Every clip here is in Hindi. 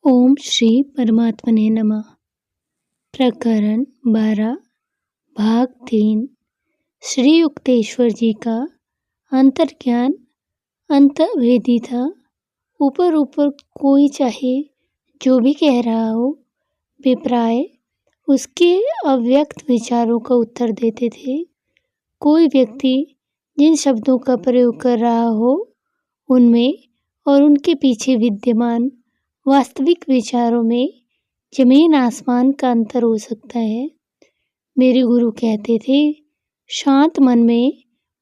ओम श्री परमात्मने नमः। प्रकरण 12 भाग 3। श्री युक्तेश्वर जी का अंतर्ज्ञान अंतर्वेदी था। ऊपर ऊपर कोई चाहे जो भी कह रहा हो, वे प्राय उसके अव्यक्त विचारों का उत्तर देते थे। कोई व्यक्ति जिन शब्दों का प्रयोग कर रहा हो, उनमें और उनके पीछे विद्यमान वास्तविक विचारों में जमीन आसमान का अंतर हो सकता है। मेरे गुरु कहते थे, शांत मन में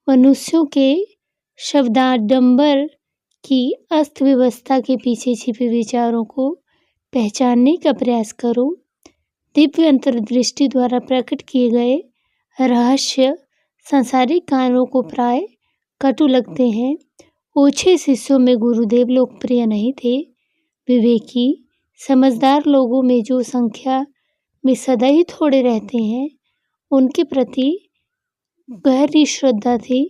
मनुष्यों के शब्दाडंबर की अस्त व्यवस्था के पीछे छिपे विचारों को पहचानने का प्रयास करो। दिव्य अंतर्दृष्टि द्वारा प्रकट किए गए रहस्य सांसारिक कानों को प्राय कटु लगते हैं। ओछे शिष्यों में गुरुदेव लोकप्रिय नहीं थे। विवेकी समझदार लोगों में जो संख्या में सदा ही थोड़े रहते हैं, उनके प्रति गहरी श्रद्धा थी।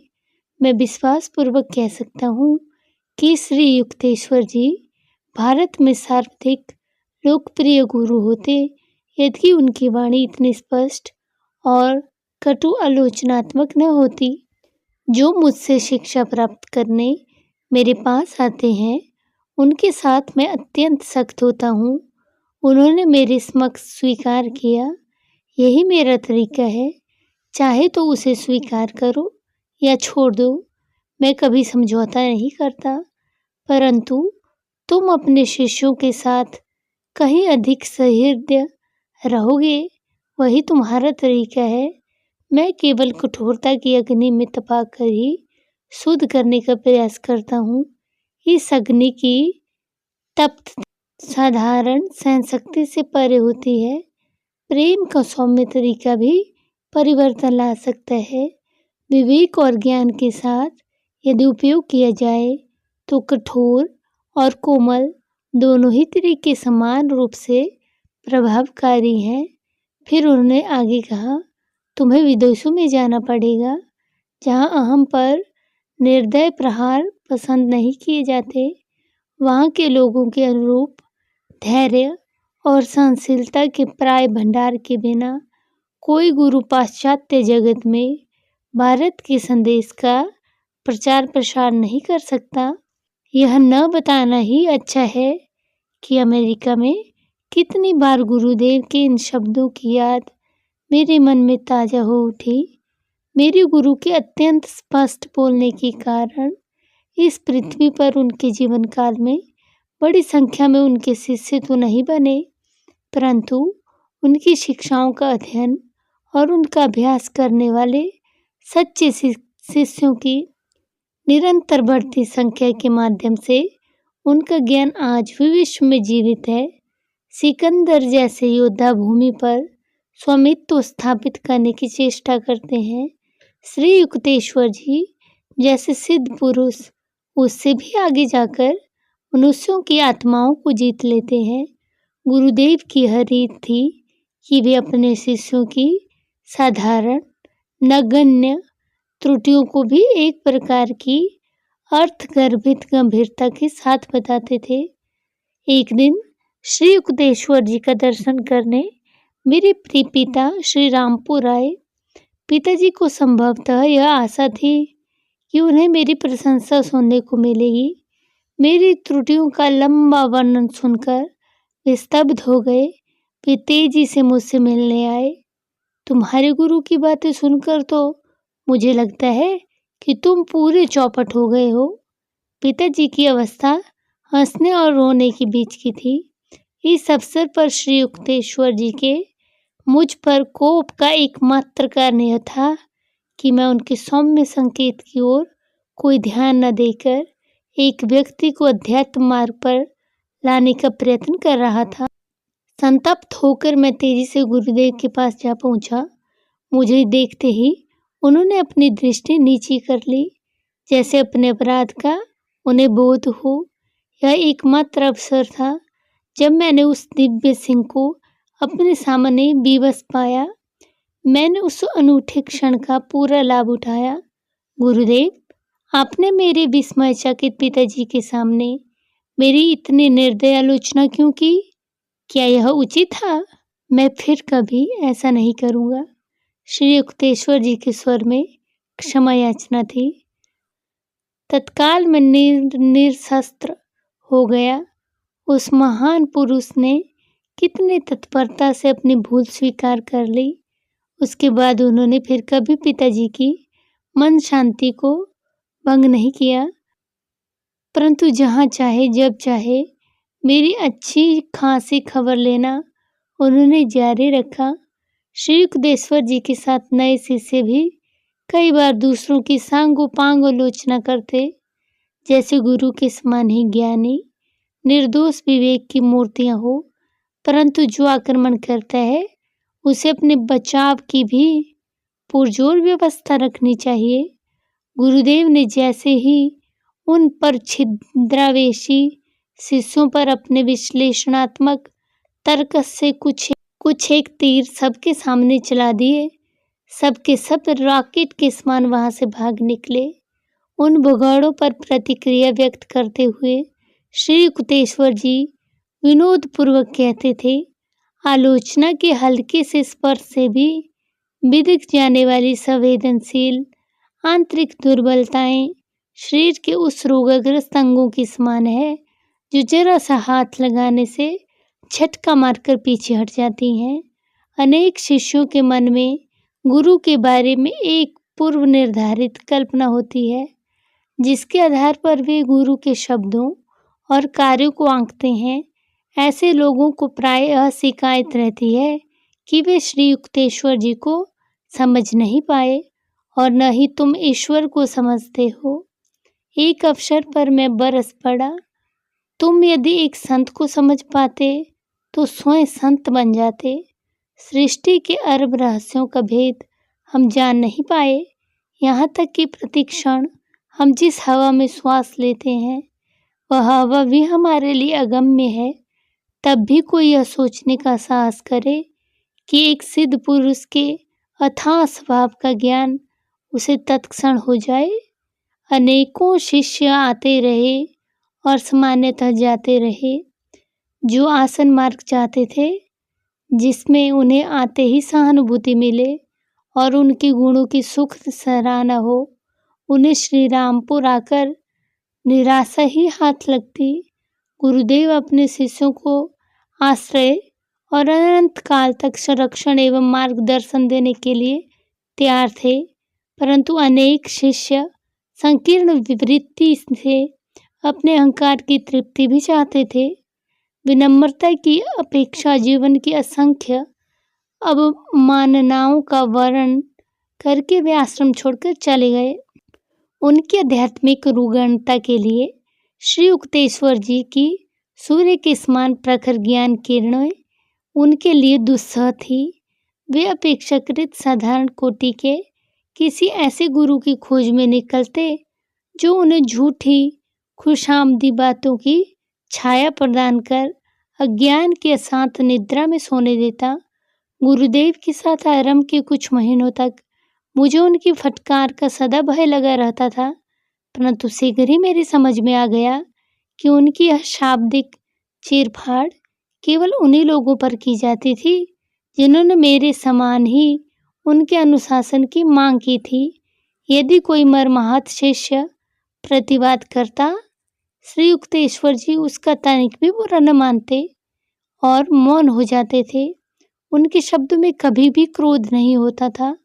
मैं विश्वासपूर्वक कह सकता हूँ कि श्री युक्तेश्वर जी भारत में सर्वाधिक लोकप्रिय गुरु होते यदि उनकी वाणी इतनी स्पष्ट और कटु आलोचनात्मक न होती। जो मुझसे शिक्षा प्राप्त करने मेरे पास आते हैं, उनके साथ मैं अत्यंत सख्त होता हूँ। उन्होंने मेरे समक्ष स्वीकार किया, यही मेरा तरीका है। चाहे तो उसे स्वीकार करो या छोड़ दो, मैं कभी समझौता नहीं करता। परंतु तुम अपने शिष्यों के साथ कहीं अधिक सहृदय रहोगे, वही तुम्हारा तरीका है। मैं केवल कठोरता की अग्नि में तपाकर ही शुद्ध करने का प्रयास करता हूँ। इस अग्नि की तप्त साधारण सहनशक्ति से परे होती है। प्रेम का सौम्य तरीका भी परिवर्तन ला सकता है। विवेक और ज्ञान के साथ यदि उपयोग किया जाए तो कठोर और कोमल दोनों ही तरीके समान रूप से प्रभावकारी हैं। फिर उन्होंने आगे कहा, तुम्हें विदेशों में जाना पड़ेगा, जहाँ अहम पर निर्दय प्रहार पसंद नहीं किए जाते। वहाँ के लोगों के अनुरूप धैर्य और सहनशीलता के प्राय भंडार के बिना कोई गुरु पाश्चात्य जगत में भारत के संदेश का प्रचार प्रसार नहीं कर सकता। यह न बताना ही अच्छा है कि अमेरिका में कितनी बार गुरुदेव के इन शब्दों की याद मेरे मन में ताज़ा हो उठी। मेरे गुरु के अत्यंत स्पष्ट बोलने के कारण इस पृथ्वी पर उनके जीवन काल में बड़ी संख्या में उनके शिष्य तो नहीं बने, परंतु उनकी शिक्षाओं का अध्ययन और उनका अभ्यास करने वाले सच्चे शिष्यों की निरंतर बढ़ती संख्या के माध्यम से उनका ज्ञान आज भी विश्व में जीवित है। सिकंदर जैसे योद्धा भूमि पर स्वामित्व स्थापित करने की चेष्टा करते हैं। श्री युक्तेश्वर जी जैसे सिद्ध पुरुष उससे भी आगे जाकर मनुष्यों की आत्माओं को जीत लेते हैं। गुरुदेव की यह रीत थी कि वे अपने शिष्यों की साधारण नगण्य त्रुटियों को भी एक प्रकार की अर्थगर्भित गंभीरता के साथ बताते थे। एक दिन श्री युक्तेश्वर जी का दर्शन करने मेरे प्रिय पिता श्री रामपुर आए। पिताजी को संभवतः यह आशा थी कि उन्हें मेरी प्रशंसा सुनने को मिलेगी। मेरी त्रुटियों का लंबा वर्णन सुनकर वे स्तब्ध हो गए। वे तेजी से मुझसे मिलने आए। तुम्हारे गुरु की बातें सुनकर तो मुझे लगता है कि तुम पूरे चौपट हो गए हो। पिताजी की अवस्था हंसने और रोने के बीच की थी। इस अवसर पर श्री युक्तेश्वर जी के मुझ पर कोप का एकमात्र कारण यह था कि मैं उनके सौम्य संकेत की ओर कोई ध्यान न देकर एक व्यक्ति को अध्यात्म मार्ग पर लाने का प्रयत्न कर रहा था। संतप्त होकर मैं तेजी से गुरुदेव के पास जा पहुंचा। मुझे देखते ही उन्होंने अपनी दृष्टि नीची कर ली, जैसे अपने अपराध का उन्हें बोध हो। यह एकमात्र अवसर था जब मैंने उस दिव्य सिंह को अपने सामने विवश पाया। मैंने उस अनूठे क्षण का पूरा लाभ उठाया। गुरुदेव, आपने मेरे विस्मयचकित पिताजी के सामने मेरी इतनी निर्दय आलोचना क्यों की? क्या यह उचित था? मैं फिर कभी ऐसा नहीं करूँगा। श्री युक्तेश्वर जी के स्वर में क्षमा याचना थी। तत्काल मैं निरशस्त्र हो गया। उस महान पुरुष ने कितनी तत्परता से अपनी भूल स्वीकार कर ली। उसके बाद उन्होंने फिर कभी पिताजी की मन शांति को भंग नहीं किया, परंतु जहाँ चाहे जब चाहे मेरी अच्छी खासी खबर लेना उन्होंने जारी रखा। श्री युक्तेश्वर जी के साथ नए शिष्य भी कई बार दूसरों की सांगोपांग आलोचना करते, जैसे गुरु के समान ही ज्ञानी निर्दोष विवेक की मूर्तियां हो, परंतु जो आक्रमण करता है उसे अपने बचाव की भी पुरजोर व्यवस्था रखनी चाहिए। गुरुदेव ने जैसे ही उन पर छिद्रावेशी शिष्यों पर अपने विश्लेषणात्मक तर्क से कुछ एक तीर सबके सामने चला दिए, सबके सब रॉकेट के समान वहां से भाग निकले। उन भगौड़ों पर प्रतिक्रिया व्यक्त करते हुए श्री युक्तेश्वर जी विनोदपूर्वक कहते थे, आलोचना के हल्के से स्पर्श से भी बिदक जाने वाली संवेदनशील आंतरिक दुर्बलताएं शरीर के उस रोगाग्रस्त अंगों की समान है जो जरा सा हाथ लगाने से झटका मारकर पीछे हट जाती हैं। अनेक शिष्यों के मन में गुरु के बारे में एक पूर्व निर्धारित कल्पना होती है, जिसके आधार पर वे गुरु के शब्दों और कार्यों को आंकते हैं। ऐसे लोगों को प्रायः शिकायत रहती है कि वे श्री युक्तेश्वर जी को समझ नहीं पाए और न ही तुम ईश्वर को समझते हो। एक अवसर पर मैं बरस पड़ा, तुम यदि एक संत को समझ पाते तो स्वयं संत बन जाते। सृष्टि के अरब रहस्यों का भेद हम जान नहीं पाए, यहाँ तक कि प्रतिक्षण हम जिस हवा में श्वास लेते हैं वह हवा भी हमारे लिए अगम्य है। तब भी कोई यह सोचने का साहस करे कि एक सिद्ध पुरुष के अथाह स्वभाव का ज्ञान उसे तत्क्षण हो जाए। अनेकों शिष्य आते रहे और सामान्यतः जाते रहे, जो आसन मार्ग चाहते थे, जिसमें उन्हें आते ही सहानुभूति मिले और उनके गुणों की सुख सराहना हो, उन्हें श्री रामपुर आकर निराशा ही हाथ लगती। गुरुदेव अपने शिष्यों को आश्रय और अनंत काल तक संरक्षण एवं मार्गदर्शन देने के लिए तैयार थे, परंतु अनेक शिष्य संकीर्ण विवृत्ति से अपने अहंकार की तृप्ति भी चाहते थे। विनम्रता की अपेक्षा जीवन की असंख्य अवमाननाओं का वर्णन करके वे आश्रम छोड़कर चले गए। उनकी आध्यात्मिक रुग्णता के लिए श्री युक्तेश्वर जी की सूर्य के समान प्रखर ज्ञान किरणें उनके लिए दुस्सह थी। वे अपेक्षाकृत साधारण कोटि के किसी ऐसे गुरु की खोज में निकलते जो उन्हें झूठी खुशामदी बातों की छाया प्रदान कर अज्ञान के अशांत निद्रा में सोने देता। गुरुदेव के साथ आरंभ के कुछ महीनों तक मुझे उनकी फटकार का सदा भय लगा रहता था, परंतु शीघ्र ही मेरी समझ में आ गया कि उनकी यह शाब्दिक चीरफाड़ केवल उन्हीं लोगों पर की जाती थी जिन्होंने मेरे समान ही उनके अनुशासन की मांग की थी। यदि कोई मर्माहत शिष्य प्रतिवाद करता, श्री युक्तेश्वर जी उसका तनिक भी बुरा न मानते और मौन हो जाते थे। उनके शब्दों में कभी भी क्रोध नहीं होता था,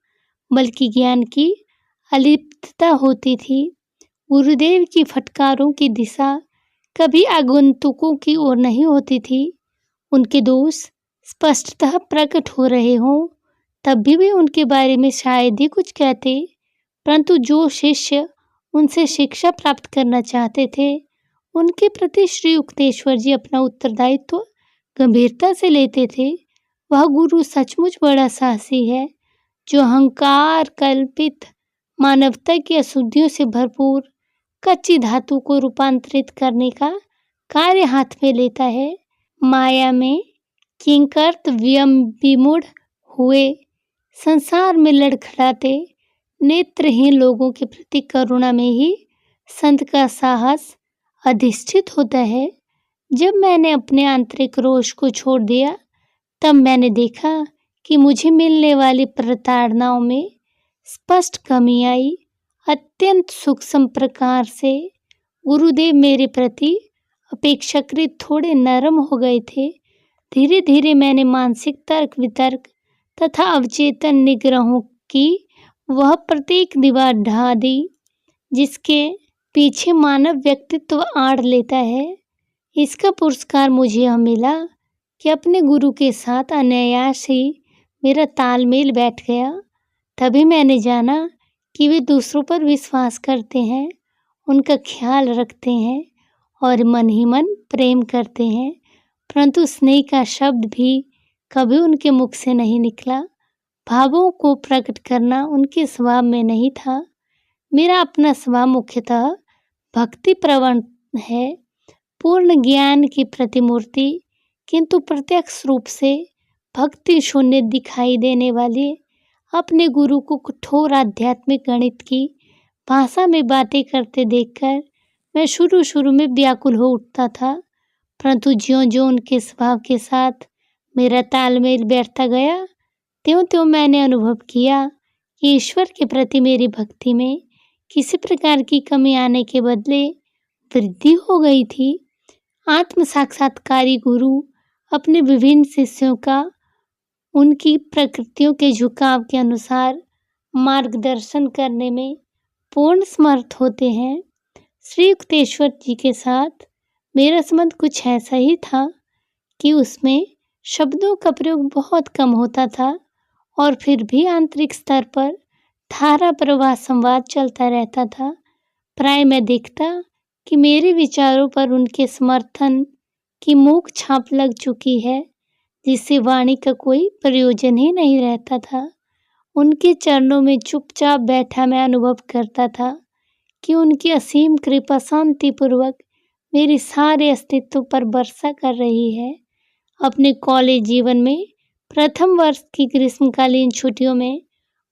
बल्कि ज्ञान की अलिप्तता होती थी। गुरुदेव की फटकारों की दिशा कभी आगंतुकों की ओर नहीं होती थी। उनके दोष स्पष्टतः प्रकट हो रहे हों तब भी वे उनके बारे में शायद ही कुछ कहते, परंतु जो शिष्य उनसे शिक्षा प्राप्त करना चाहते थे उनके प्रति श्री युक्तेश्वर जी अपना उत्तरदायित्व गंभीरता से लेते थे। वह गुरु सचमुच बड़ा साहसी है जो अहंकार कल्पित मानवता की अशुद्धियों से भरपूर कच्ची धातु को रूपांतरित करने का कार्य हाथ में लेता है। माया में किंकर्त विमूढ़ हुए संसार में लड़खड़ाते नेत्रहीन लोगों के प्रति करुणा में ही संत का साहस अधिष्ठित होता है। जब मैंने अपने आंतरिक रोष को छोड़ दिया, तब मैंने देखा कि मुझे मिलने वाली प्रताड़नाओं में स्पष्ट कमी आई। अत्यंत सूक्ष्म प्रकार से गुरुदेव मेरे प्रति अपेक्षाकृत थोड़े नरम हो गए थे। धीरे धीरे मैंने मानसिक तर्क वितर्क तथा अवचेतन निग्रहों की वह प्रत्येक दीवार ढा दी जिसके पीछे मानव व्यक्तित्व आड़ लेता है। इसका पुरस्कार मुझे यह मिला कि अपने गुरु के साथ अनायास ही मेरा तालमेल बैठ गया। तभी मैंने जाना कि वे दूसरों पर विश्वास करते हैं, उनका ख्याल रखते हैं और मन ही मन प्रेम करते हैं, परंतु स्नेह का शब्द भी कभी उनके मुख से नहीं निकला। भावों को प्रकट करना उनके स्वभाव में नहीं था। मेरा अपना स्वभाव मुख्यतः भक्ति प्रवण है, पूर्ण ज्ञान की प्रतिमूर्ति, किंतु प्रत्यक्ष रूप से भक्ति शून्य दिखाई देने वाले अपने गुरु को कठोर आध्यात्मिक गणित की भाषा में बातें करते देखकर मैं शुरू में व्याकुल हो उठता था, परंतु ज्यों-ज्यों उनके स्वभाव के साथ मेरा तालमेल बैठता गया, त्यों-त्यों मैंने अनुभव किया कि ईश्वर के प्रति मेरी भक्ति में किसी प्रकार की कमी आने के बदले वृद्धि हो गई थी। आत्म साक्षात्कारी गुरु अपने विभिन्न शिष्यों का उनकी प्रकृतियों के झुकाव के अनुसार मार्गदर्शन करने में पूर्ण समर्थ होते हैं। श्री युक्तेश्वर जी के साथ मेरा संबंध कुछ ऐसा ही था कि उसमें शब्दों का प्रयोग बहुत कम होता था और फिर भी आंतरिक स्तर पर धारा प्रवाह संवाद चलता रहता था। प्राय मैं देखता कि मेरे विचारों पर उनके समर्थन की मूक छाप लग चुकी है, जिससे वाणी का कोई प्रयोजन ही नहीं रहता था। उनके चरणों में चुपचाप बैठा मैं अनुभव करता था कि उनकी असीम कृपा शांतिपूर्वक मेरे सारे अस्तित्व पर वर्षा कर रही है। अपने कॉलेज जीवन में प्रथम वर्ष की ग्रीष्मकालीन छुट्टियों में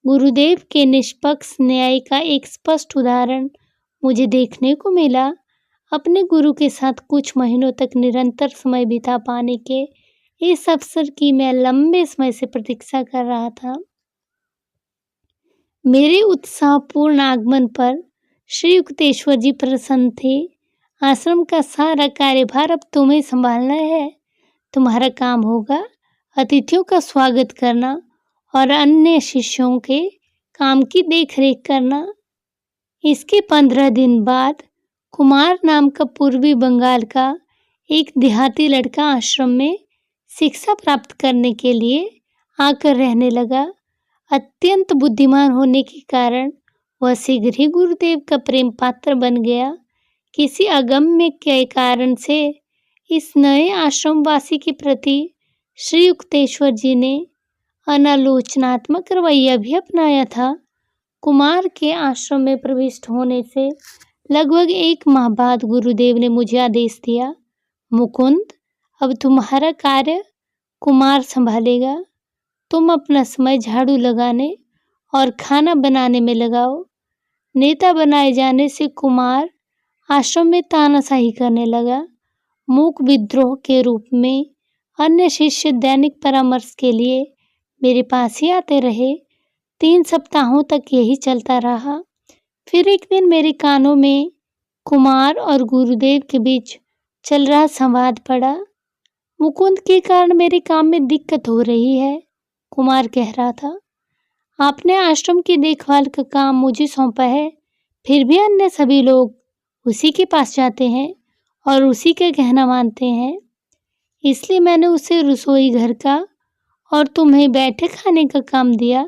गुरुदेव के निष्पक्ष न्याय का एक स्पष्ट उदाहरण मुझे देखने को मिला। अपने गुरु के साथ कुछ महीनों तक निरंतर समय बिता पाने के इस अवसर की मैं लंबे समय से प्रतीक्षा कर रहा था। मेरे उत्साहपूर्ण आगमन पर श्री युक्तेश्वर जी प्रसन्न थे। आश्रम का सारा कार्यभार अब तुम्हें संभालना है। तुम्हारा काम होगा अतिथियों का स्वागत करना और अन्य शिष्यों के काम की देखरेख करना। इसके 15 दिन बाद कुमार नाम का पूर्वी बंगाल का एक देहाती लड़का आश्रम में शिक्षा प्राप्त करने के लिए आकर रहने लगा। अत्यंत बुद्धिमान होने के कारण वह शीघ्र ही गुरुदेव का प्रेम पात्र बन गया। किसी अगम्य के कारण से इस नए आश्रमवासी के प्रति श्री युक्तेश्वर जी ने अनालोचनात्मक रवैया भी अपनाया था। कुमार के आश्रम में प्रविष्ट होने से लगभग 1 माह बाद गुरुदेव ने मुझे आदेश दिया, मुकुंद, अब तुम्हारा कार्य कुमार संभालेगा। तुम अपना समय झाड़ू लगाने और खाना बनाने में लगाओ। नेता बनाए जाने से कुमार आश्रम में तानाशाही करने लगा। मूक विद्रोह के रूप में अन्य शिष्य दैनिक परामर्श के लिए मेरे पास ही आते रहे। 3 सप्ताहों तक यही चलता रहा। फिर एक दिन मेरे कानों में कुमार और गुरुदेव के बीच चल रहा संवाद पड़ा। मुकुंद के कारण मेरे काम में दिक्कत हो रही है, कुमार कह रहा था। आपने आश्रम की देखभाल का काम मुझे सौंपा है, फिर भी अन्य सभी लोग उसी के पास जाते हैं और उसी का कहना मानते हैं। इसलिए मैंने उसे रसोई घर का और तुम्हें बैठे खाने का काम दिया,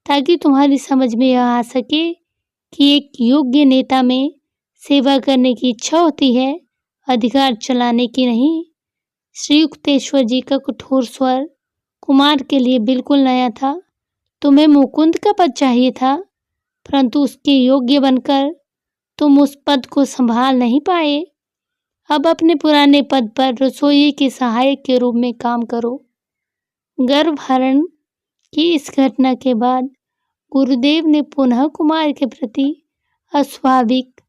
ताकि तुम्हारी समझ में यह आ सके कि एक योग्य नेता में सेवा करने की इच्छा होती है, अधिकार चलाने की नहीं। श्री युक्तेश्वर जी का कठोर स्वर कुमार के लिए बिल्कुल नया था। तुम्हें मुकुंद का पद चाहिए था, परंतु उसके योग्य बनकर तुम उस पद को संभाल नहीं पाए। अब अपने पुराने पद पर रसोई के सहायक के रूप में काम करो। गर्भधारण की इस घटना के बाद गुरुदेव ने पुनः कुमार के प्रति अस्वाभाविक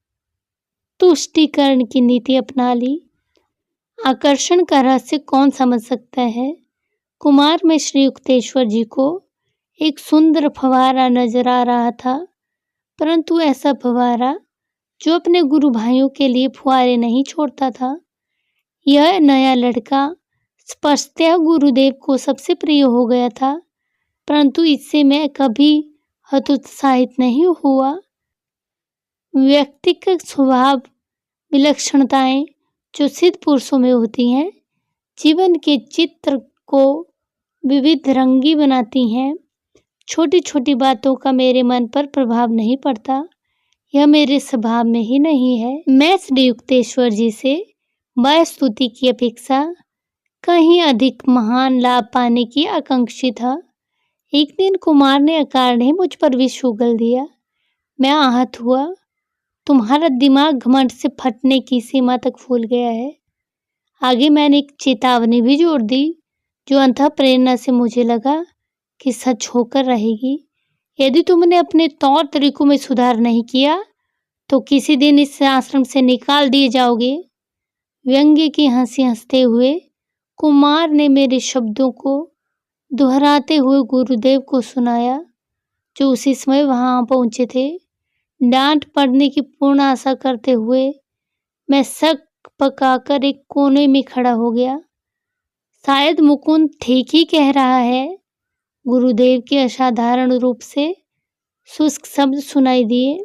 तुष्टीकरण की नीति अपना ली। आकर्षण का रहस्य कौन समझ सकता है। कुमार में श्री युक्तेश्वर जी को एक सुंदर फव्वारा नजर आ रहा था, परंतु ऐसा फव्वारा जो अपने गुरु भाइयों के लिए फुहारे नहीं छोड़ता था। यह नया लड़का स्पष्टतः गुरुदेव को सबसे प्रिय हो गया था, परंतु इससे मैं कभी हतोत्साहित नहीं हुआ। व्यक्तिगत स्वभाव विलक्षणताएं जो सिद्ध पुरुषों में होती हैं, जीवन के चित्र को विविध रंगी बनाती हैं। छोटी छोटी बातों का मेरे मन पर प्रभाव नहीं पड़ता, यह मेरे स्वभाव में ही नहीं है। मैं श्री युक्तेश्वर जी से स्तुति की अपेक्षा कहीं अधिक महान लाभ पाने की आकांक्षी था। एक दिन कुमार ने अकारण मुझ पर विष उगल दिया। मैं आहत हुआ। तुम्हारा दिमाग घमंड से फटने की सीमा तक फूल गया है। आगे मैंने एक चेतावनी भी जोड़ दी, जो अंतः प्रेरणा से मुझे लगा कि सच होकर रहेगी। यदि तुमने अपने तौर तरीकों में सुधार नहीं किया तो किसी दिन इस आश्रम से निकाल दिए जाओगे। व्यंग्य की हंसी हंसते हुए कुमार ने मेरे शब्दों को दोहराते हुए गुरुदेव को सुनाया, जो उसी समय वहां पहुंचे थे। डांट पड़ने की पूर्ण आशा करते हुए मैं शक पकाकर एक कोने में खड़ा हो गया। शायद मुकुंद ठीक ही कह रहा है। गुरुदेव के असाधारण रूप से शुष्क शब्द सुनाई दिए।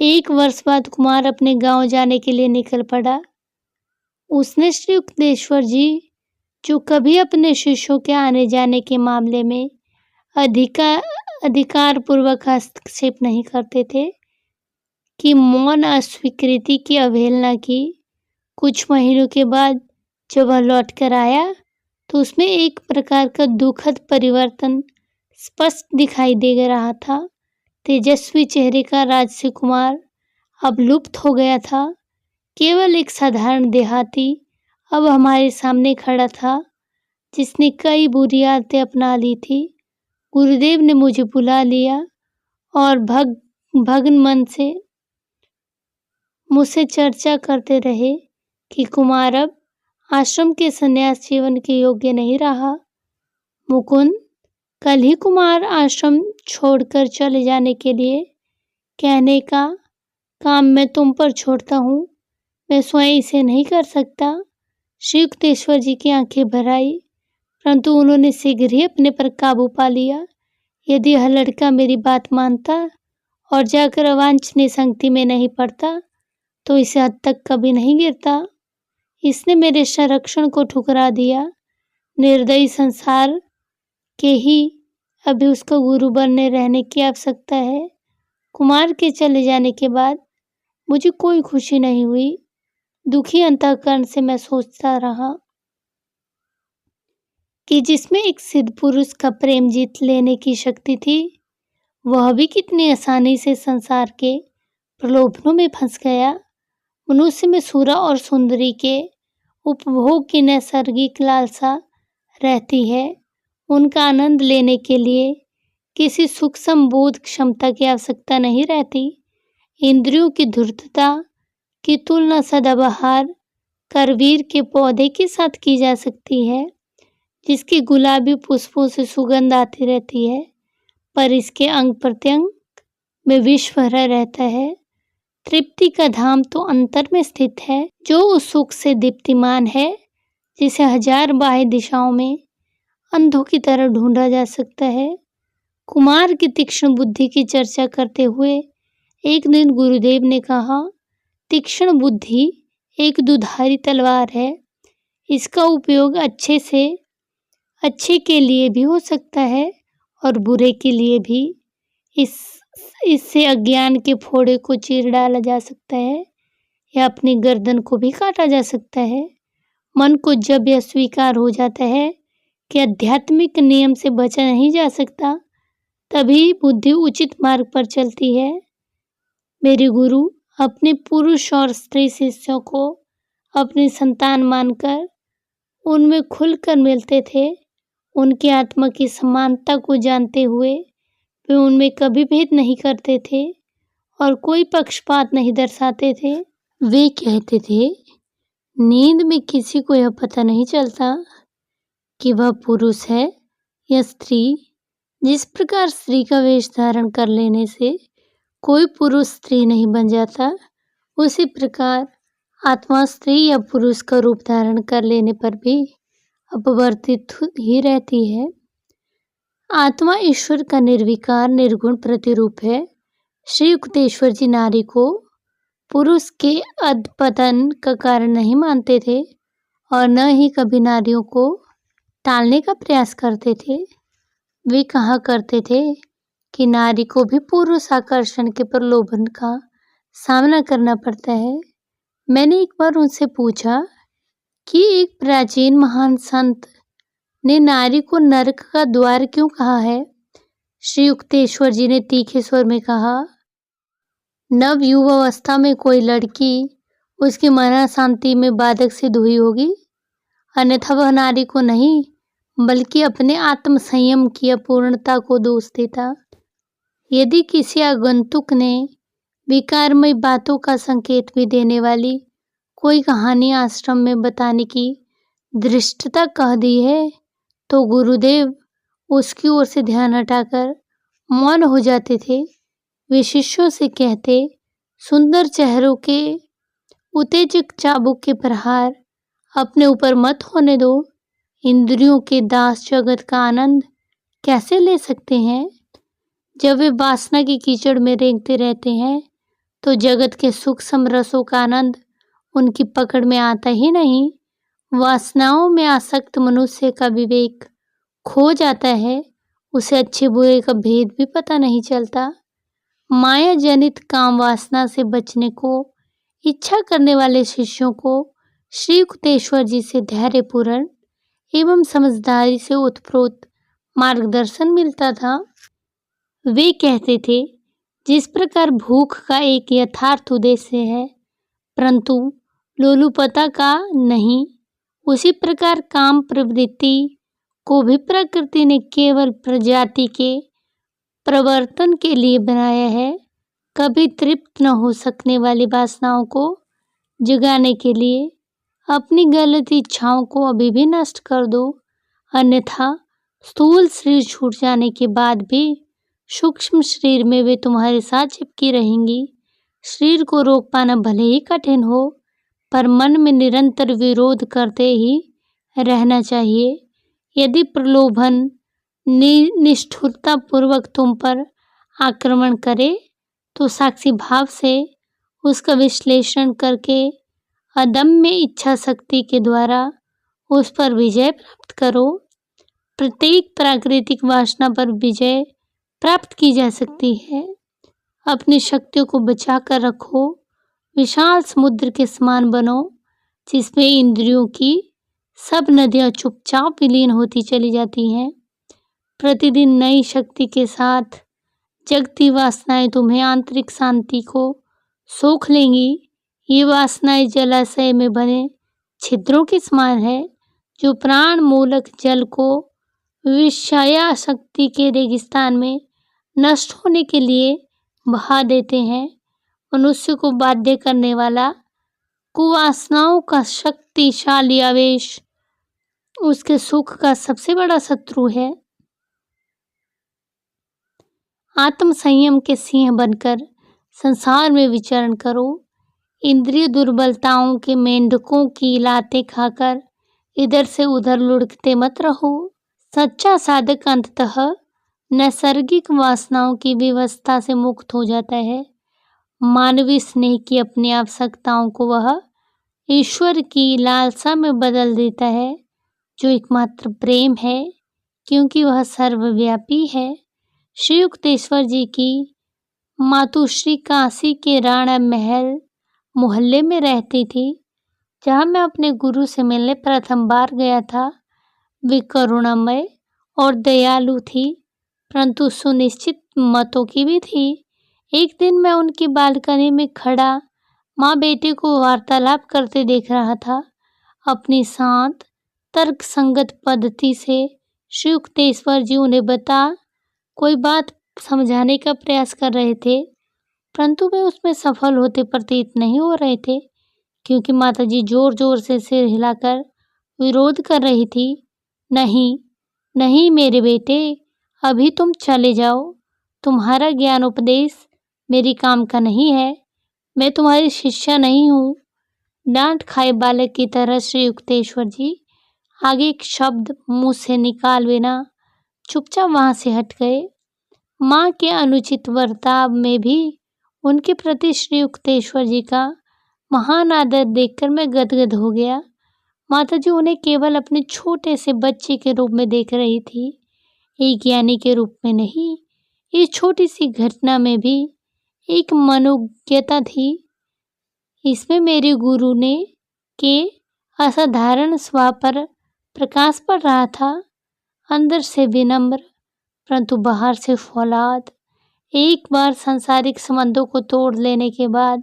1 वर्ष बाद कुमार अपने गांव जाने के लिए निकल पड़ा। उसने श्री युक्तेश्वर जी, जो कभी अपने शिष्यों के आने जाने के मामले में अधिकारपूर्वक हस्तक्षेप नहीं करते थे, कि मौन अस्वीकृति की अवहेलना की। कुछ महीनों के बाद जब वह लौट कर आया तो उसमें एक प्रकार का दुखद परिवर्तन स्पष्ट दिखाई दे रहा था। तेजस्वी चेहरे का राजसी कुमार अब लुप्त हो गया था। केवल एक साधारण देहाती अब हमारे सामने खड़ा था, जिसने कई बुरी आदतें अपना ली थी। गुरुदेव ने मुझे बुला लिया और भग्न मन से मुझसे चर्चा करते रहे कि कुमार अब आश्रम के संन्यास जीवन के योग्य नहीं रहा। मुकुंद, कल ही कुमार आश्रम छोड़कर चले जाने के लिए कहने का काम मैं तुम पर छोड़ता हूँ। मैं स्वयं इसे नहीं कर सकता। श्री युक्तेश्वर जी की आंखें भर आई, परंतु उन्होंने शीघ्र ही अपने पर काबू पा लिया। यदि यह लड़का मेरी बात मानता और जाकर अवांछनीय संगति में नहीं पड़ता तो इस हद तक कभी नहीं गिरता। इसने मेरे संरक्षण को ठुकरा दिया। निर्दयी संसार के ही अभी उसका गुरु बनने रहने की आवश्यकता है। कुमार के चले जाने के बाद मुझे कोई खुशी नहीं हुई। दुखी अंतःकरण से मैं सोचता रहा कि जिसमें एक सिद्ध पुरुष का प्रेम जीत लेने की शक्ति थी, वह भी कितनी आसानी से संसार के प्रलोभनों में फंस गया। मनुष्य में सूरा और सुंदरी के उपभोग की नैसर्गिक लालसा रहती है। उनका आनंद लेने के लिए किसी सूक्ष्म बोध क्षमता की आवश्यकता नहीं रहती। इंद्रियों की धूर्तता की तुलना सदाबहार करवीर के पौधे के साथ की जा सकती है, जिसकी गुलाबी पुष्पों से सुगंध आती रहती है, पर इसके अंग प्रत्यंग में विष भरा रहता है। तृप्ति का धाम तो अंतर में स्थित है, जो उस सुख से दीप्तिमान है, जिसे 1000 बाह्य दिशाओं में अंधों की तरह ढूंढा जा सकता है। कुमार की तीक्ष्ण बुद्धि की चर्चा करते हुए एक दिन गुरुदेव ने कहा, तीक्ष्ण बुद्धि एक दुधारी तलवार है। इसका उपयोग अच्छे के लिए भी हो सकता है और बुरे के लिए भी। इससे अज्ञान के फोड़े को चीर डाला जा सकता है या अपनी गर्दन को भी काटा जा सकता है। मन को जब यह स्वीकार हो जाता है कि आध्यात्मिक नियम से बचा नहीं जा सकता, तभी बुद्धि उचित मार्ग पर चलती है। मेरे गुरु अपने पुरुष और स्त्री शिष्यों को अपनी संतान मानकर उनमें खुलकर मिलते थे। उनकी आत्मा की समानता को जानते हुए वे उनमें कभी भेद नहीं करते थे और कोई पक्षपात नहीं दर्शाते थे। वे कहते थे नींद में किसी को यह पता नहीं चलता कि वह पुरुष है या स्त्री। जिस प्रकार स्त्री का वेश धारण कर लेने से कोई पुरुष स्त्री नहीं बन जाता, उसी प्रकार आत्मा स्त्री या पुरुष का रूप धारण कर लेने पर भी अपवर्तित ही रहती है। आत्मा ईश्वर का निर्विकार निर्गुण प्रतिरूप है। श्री युक्तेश्वर जी नारी को पुरुष के अधपतन का कारण नहीं मानते थे और न ही कभी नारियों को टालने का प्रयास करते थे। वे कहा करते थे कि नारी को भी पुरुष आकर्षण के प्रलोभन का सामना करना पड़ता है। मैंने एक बार उनसे पूछा कि एक प्राचीन महान संत ने नारी को नरक का द्वार क्यों कहा है। श्री युक्तेश्वर जी ने तीखे स्वर में कहा, नव युवावस्था में कोई लड़की उसकी मन शांति में बाधक सिद्ध हुई होगी, अन्यथा वह नारी को नहीं बल्कि अपने आत्म संयम की अपूर्णता को दोष देता। यदि किसी आगंतुक ने विकारमय बातों का संकेत भी देने वाली कोई कहानी आश्रम में बताने की धृष्टता कह दी है, तो गुरुदेव उसकी ओर से ध्यान हटाकर मौन हो जाते थे। वे शिष्यों से कहते, सुंदर चेहरों के उत्तेजक चाबुक के प्रहार अपने ऊपर मत होने दो। इंद्रियों के दास जगत का आनंद कैसे ले सकते हैं? जब वे वासना की कीचड़ में रेंगते रहते हैं तो जगत के सूक्ष्म रसों का आनंद उनकी पकड़ में आता ही नहीं। वासनाओं में आसक्त मनुष्य का विवेक खो जाता है, उसे अच्छे बुरे का भेद भी पता नहीं चलता। माया जनित काम वासना से बचने को इच्छा करने वाले शिष्यों को श्री युक्तेश्वर जी से धैर्यपूर्ण एवं समझदारी से उत्प्रोत मार्गदर्शन मिलता था। वे कहते थे, जिस प्रकार भूख का एक यथार्थ उद्देश्य है परंतु लोलुपता का नहीं, उसी प्रकार काम प्रवृत्ति को भी प्रकृति ने केवल प्रजाति के प्रवर्तन के लिए बनाया है, कभी तृप्त न हो सकने वाली वासनाओं को जगाने के लिए। अपनी गलत इच्छाओं को अभी भी नष्ट कर दो, अन्यथा स्थूल शरीर छूट जाने के बाद भी सूक्ष्म शरीर में वे तुम्हारे साथ चिपकी रहेंगी। शरीर को रोक पाना भले ही कठिन हो, पर मन में निरंतर विरोध करते ही रहना चाहिए। यदि प्रलोभन निष्ठुरता पूर्वक तुम पर आक्रमण करे तो साक्षी भाव से उसका विश्लेषण करके अदम्य इच्छा शक्ति के द्वारा उस पर विजय प्राप्त करो। प्रत्येक प्राकृतिक वासना पर विजय प्राप्त की जा सकती है। अपनी शक्तियों को बचा कर रखो। विशाल समुद्र के समान बनो, जिसमें इंद्रियों की सब नदियां चुपचाप विलीन होती चली जाती हैं। प्रतिदिन नई शक्ति के साथ जगती वासनाएं तुम्हें आंतरिक शांति को सोख लेंगी। ये वासनाएं जलाशय में बने छिद्रों के समान है, जो प्राण मूलक जल को विषया शक्ति के रेगिस्तान में नष्ट होने के लिए बहा देते हैं। मनुष्य को बाध्य करने वाला कुवासनाओं का शक्तिशाली आवेश उसके सुख का सबसे बड़ा शत्रु है। आत्म संयम के सिंह बनकर संसार में विचरण करो। इंद्रिय दुर्बलताओं के मेंढकों की लातें खाकर इधर से उधर लुढ़कते मत रहो। सच्चा साधक अंततः नैसर्गिक वासनाओं की व्यवस्था से मुक्त हो जाता है। मानवीय स्नेह की अपनी आवश्यकताओं को वह ईश्वर की लालसा में बदल देता है, जो एकमात्र प्रेम है, क्योंकि वह सर्वव्यापी है। श्री युक्तेश्वर जी की मातुश्री काशी के राणा महल मोहल्ले में रहती थी, जहाँ मैं अपने गुरु से मिलने प्रथम बार गया था। वे करुणामय और दयालु थी, परंतु सुनिश्चित मतों की भी थी। एक दिन मैं उनकी बालकनी में खड़ा माँ बेटे को वार्तालाप करते देख रहा था। अपनी शांत तर्क संगत पद्धति से श्री युक्तेश्वर जी उन्हें कोई बात समझाने का प्रयास कर रहे थे, परंतु वे उसमें सफल होते प्रतीत नहीं हो रहे थे। क्योंकि माताजी जोर जोर से सिर हिलाकर विरोध कर रही थी। नहीं, नहीं मेरे बेटे, अभी तुम चले जाओ। तुम्हारा ज्ञान उपदेश मेरी काम का नहीं है। मैं तुम्हारी शिष्या नहीं हूँ। डांट खाए बालक की तरह श्री युक्तेश्वर जी आगे एक शब्द मुंह से निकाल बिना चुपचाप वहां से हट गए। माँ के अनुचित बर्ताव में भी उनके प्रति श्री युक्तेश्वर जी का महान आदर देखकर मैं गदगद हो गया। माताजी उन्हें केवल अपने छोटे से बच्चे के रूप में देख रही थी, एक ज्ञानी के रूप में नहीं। इस छोटी सी घटना में भी एक मनोज्ञता थी। इसमें मेरे गुरु ने के असाधारण स्वभाव पर प्रकाश पड़ रहा था। अंदर से विनम्र परंतु बाहर से फौलाद। एक बार सांसारिक संबंधों को तोड़ लेने के बाद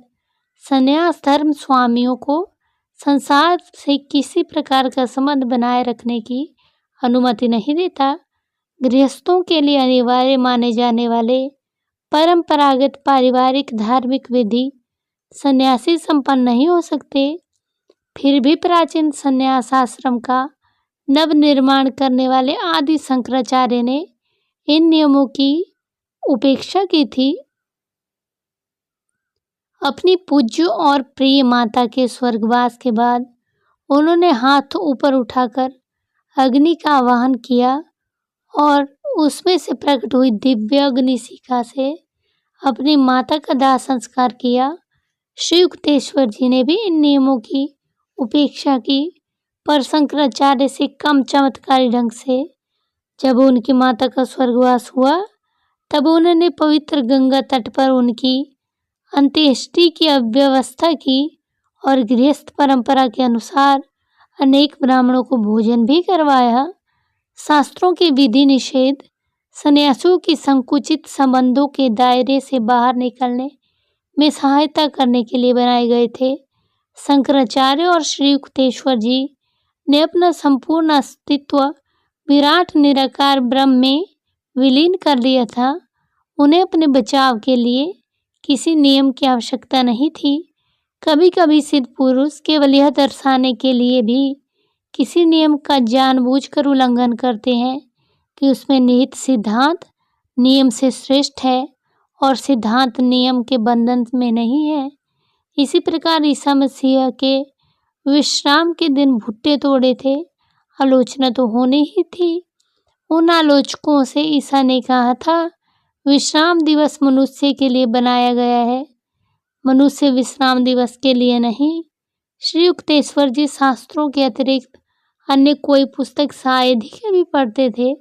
संन्यास धर्म स्वामियों को संसार से किसी प्रकार का संबंध बनाए रखने की अनुमति नहीं देता। गृहस्थों के लिए अनिवार्य माने जाने वाले परंपरागत पारिवारिक धार्मिक विधि सन्यासी संपन्न नहीं हो सकते। फिर भी प्राचीन संन्यास आश्रम का नव निर्माण करने वाले आदि शंकराचार्य ने इन नियमों की उपेक्षा की थी। अपनी पूज्य और प्रिय माता के स्वर्गवास के बाद उन्होंने हाथ ऊपर उठाकर अग्नि का आवाहन किया और उसमें से प्रकट हुई दिव्य अग्निशिखा से अपनी माता का दाह संस्कार किया। श्री युक्तेश्वर जी ने भी इन नियमों की उपेक्षा की, पर शंकराचार्य से कम चमत्कारी ढंग से जब उनकी माता का स्वर्गवास हुआ तब उन्होंने पवित्र गंगा तट पर उनकी अंत्येष्टि की व्यवस्था की और गृहस्थ परंपरा के अनुसार अनेक ब्राह्मणों को भोजन भी करवाया। शास्त्रों के विधि निषेध सन्यासियों की संकुचित संबंधों के दायरे से बाहर निकलने में सहायता करने के लिए बनाए गए थे। शंकराचार्य और श्री युक्तेश्वर जी ने अपना संपूर्ण अस्तित्व विराट निराकार ब्रह्म में विलीन कर लिया था। उन्हें अपने बचाव के लिए किसी नियम की आवश्यकता नहीं थी। कभी कभी सिद्ध पुरुष केवल यह दर्शाने के लिए भी किसी नियम का जानबूझकर उल्लंघन करते हैं कि उसमें निहित सिद्धांत नियम से श्रेष्ठ है और सिद्धांत नियम के बंधन में नहीं है। इसी प्रकार ईसा मसीह के विश्राम के दिन भुट्टे तोड़े थे। आलोचना तो होनी ही थी। उन आलोचकों से ईसा ने कहा था, विश्राम दिवस मनुष्य के लिए बनाया गया है, मनुष्य विश्राम दिवस के लिए नहीं। श्री युक्तेश्वर जी शास्त्रों के अतिरिक्त अन्य कोई पुस्तक शायद ही कभी पढ़ते थे।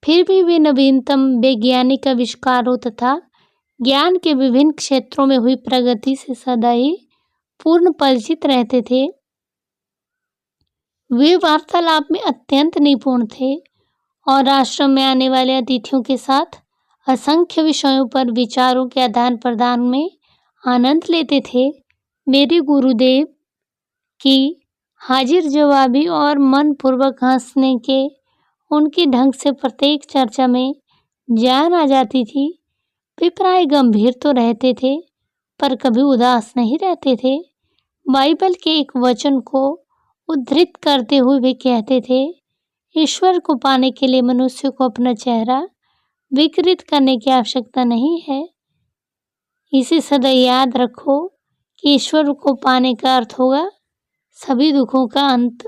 फिर भी वे नवीनतम वैज्ञानिक आविष्कारों तथा ज्ञान के विभिन्न क्षेत्रों में हुई प्रगति से सदा ही पूर्ण परिचित रहते थे। वे वार्तालाप में अत्यंत निपुण थे और आश्रम में आने वाले अतिथियों के साथ असंख्य विषयों पर विचारों के आदान प्रदान में आनंद लेते थे। मेरे गुरुदेव की हाजिर जवाबी और मन पूर्वक हंसने के उनके ढंग से प्रत्येक चर्चा में जान आ जाती थी। वे प्राय गंभीर तो रहते थे पर कभी उदास नहीं रहते थे। बाइबल के एक वचन को उद्धृत करते हुए वे कहते थे, ईश्वर को पाने के लिए मनुष्य को अपना चेहरा विकृत करने की आवश्यकता नहीं है। इसे सदा याद रखो कि ईश्वर को पाने का अर्थ होगा सभी दुखों का अंत।